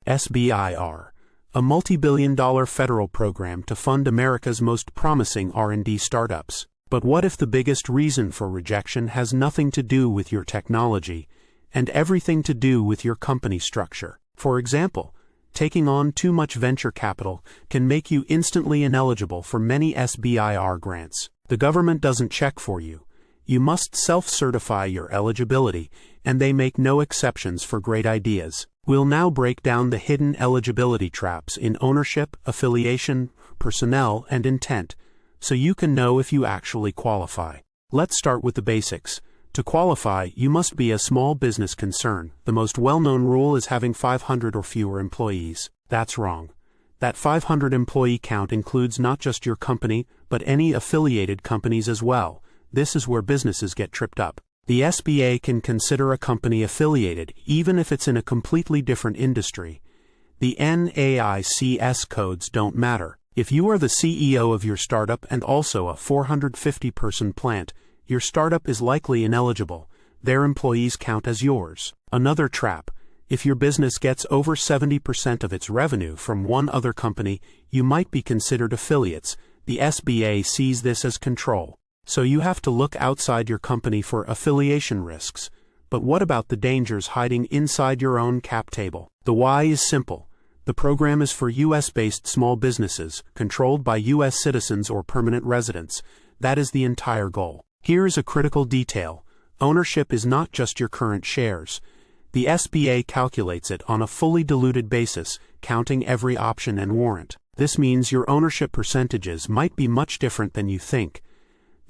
SBIR, a multi-billion-dollar federal program to fund America's most promising R&D startups. But what if the biggest reason for rejection has nothing to do with your technology and everything to do with your company structure? For example, taking on too much venture capital can make you instantly ineligible for many SBIR grants. The government doesn't check for you. You must self-certify your eligibility, and they make no exceptions for great ideas. We'll now break down the hidden eligibility traps in ownership, affiliation, personnel, and intent, so you can know if you actually qualify. Let's start with the basics. To qualify, you must be a small business concern. The most well-known rule is having 500 or fewer employees. That's wrong. That 500 employee count includes not just your company, but any affiliated companies as well. This is where businesses get tripped up. The SBA can consider a company affiliated, even if it's in a completely different industry. The NAICS codes don't matter. If you are the CEO of your startup and also a 450-person plant, your startup is likely ineligible. Their employees count as yours. Another trap. If your business gets over 70% of its revenue from one other company, you might be considered affiliates. The SBA sees this as control. So you have to look outside your company for affiliation risks. But what about the dangers hiding inside your own cap table? The why is simple. The program is for U.S.-based small businesses, controlled by U.S. citizens or permanent residents. That is the entire goal. Here is a critical detail. Ownership is not just your current shares. The SBA calculates it on a fully diluted basis, counting every option and warrant. This means your ownership percentages might be much different than you think.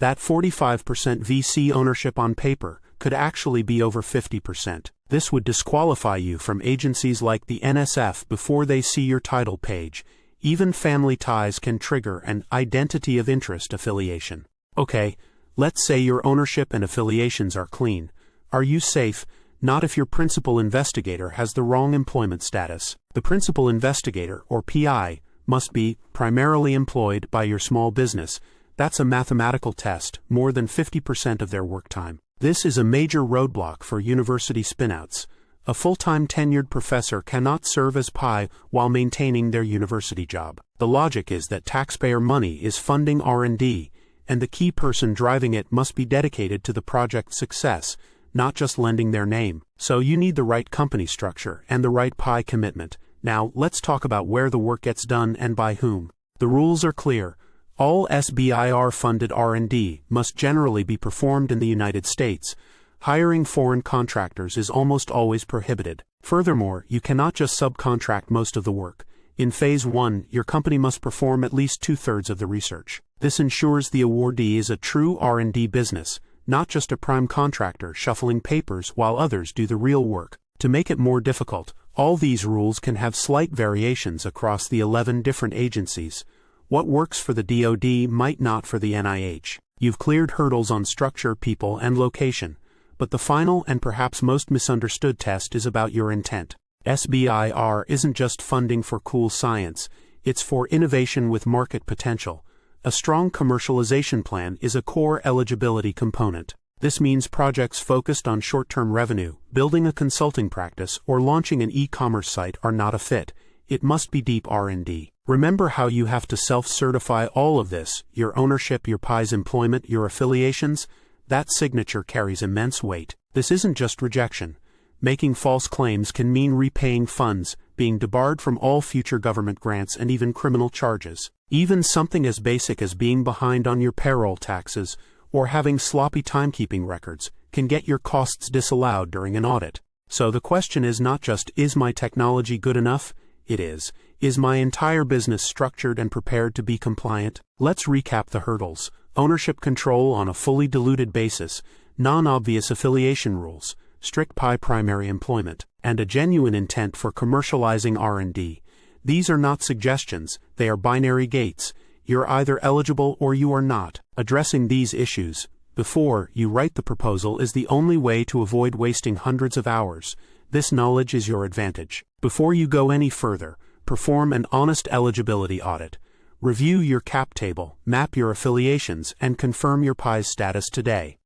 That 45% VC ownership on paper could actually be over 50%. This would disqualify you from agencies like the NSF before they see your title page. Even family ties can trigger an identity of interest affiliation. Okay, let's say your ownership and affiliations are clean. Are you safe? Not if your principal investigator has the wrong employment status. The principal investigator, or PI, must be primarily employed by your small business. That's a mathematical test, more than 50% of their work time. This is a major roadblock for university spinouts. A full-time tenured professor cannot serve as PI while maintaining their university job. The logic is that taxpayer money is funding R&D, and the key person driving it must be dedicated to the project's success, not just lending their name. So you need the right company structure and the right PI commitment. Now, let's talk about where the work gets done and by whom. The rules are clear. All SBIR-funded R&D must generally be performed in the United States. Hiring foreign contractors is almost always prohibited. Furthermore, you cannot just subcontract most of the work. In Phase 1, your company must perform at least 2/3 of the research. This ensures the awardee is a true R&D business, not just a prime contractor shuffling papers while others do the real work. To make it more difficult, all these rules can have slight variations across the 11 different agencies. What works for the DoD might not for the NIH. You've cleared hurdles on structure, people, and location. But the final and perhaps most misunderstood test is about your intent. SBIR isn't just funding for cool science, it's for innovation with market potential. A strong commercialization plan is a core eligibility component. This means projects focused on short-term revenue, building a consulting practice, or launching an e-commerce site are not a fit. It must be deep R&D. Remember how you have to self-certify all of this, your ownership, your PI's employment, your affiliations? That signature carries immense weight. This isn't just rejection. Making false claims can mean repaying funds, being debarred from all future government grants, and even criminal charges. Even something as basic as being behind on your payroll taxes or having sloppy timekeeping records can get your costs disallowed during an audit. So the question is not just, is my technology good enough? It is my entire business structured and prepared to be compliant? Let's recap the hurdles. Ownership control on a fully diluted basis, non-obvious affiliation rules, strict PI primary employment, and a genuine intent for commercializing R&D. These are not suggestions, they are binary gates. You're either eligible or you are not. Addressing these issues before you write the proposal is the only way to avoid wasting hundreds of hours. This knowledge is your advantage. Before you go any further, perform an honest eligibility audit. Review your cap table, map your affiliations, and confirm your PI's status today.